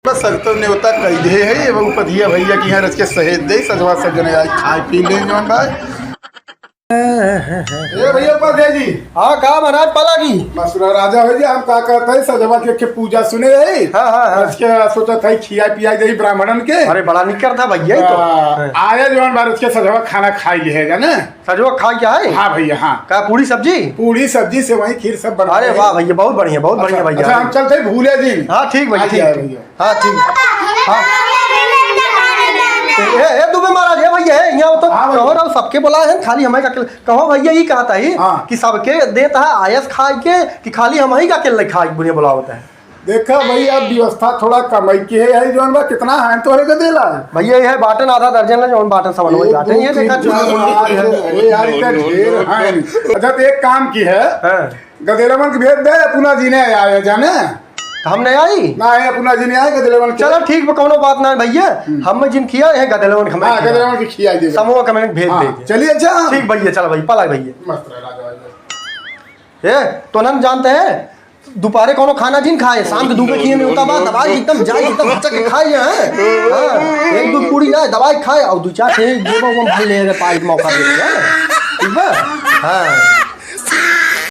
बस सर तो न्योता कही दे है एवं पधिया भैया की यहाँ रच के सहेज दे सजवा सजने आई खाए पी ले जौन भाई ए भैया पधे जी। हाँ कहा महाराज पला की मसुरा राजा भैया हम का कहते हैं सजवा के पूजा सुने है। हाँ रच के सोचा था खिया पिया दे ब्राह्मणन के। अरे बड़ा निकर था भैया ही तो आया जौन बार उसके सजवा खाना खाई लिहेगा ना। सजवा खा क्या है? हाँ भैया हाँ। क्या पूरी सब्जी? पूरी सब्जी से वही खीर सब बना। अरे वाह भैया बहुत बढ़िया भैया। अच्छा हम चलते भूले जी। हाँ ठीक भैया ठीक। हाँ ठीक। ए दुबे महाराज है भैया है यहाँ तो कहो ना सबके बोला है खाली हमें का कहो भैया ये कहता है कि सबके देता है आयस खाए के कि खाली हम ही का अकेले खाए बुनिया बोला होता है। देखा भैया व्यवस्था थोड़ा कमाई की है जौन बा कितना है तो का देला भैया ये है बाटन आधा दर्जन है जौन बाटन सामान वही बाटन ये देखा अरे यार इतना ढेर है। अच्छा तो एक काम की है गदेलवन के भेज दे अपना जीने आया जाने हम नहीं आई ना है अपना जी नहीं आए गदेलवन। चलो ठीक है कोनो बात ना भैया हम जिन किया है गदेलवन हम गदेलवन की खिया दे समूह कमेंट भेज दे। चलिए अच्छा ठीक भैया चलो भैया पला भैया मस्त राजा ए तो नन जानते हैं दोपहर कोनो खाना जिन खाए शाम के दूबे किए में होता बात दवाई एकदम जाए एकदम बच्चा के खाए हैं। हां एक दो पूरी ना दवाई खाए और दो चार से देबो हम भाई ले पाई मौका देते हैं ठीक है। हां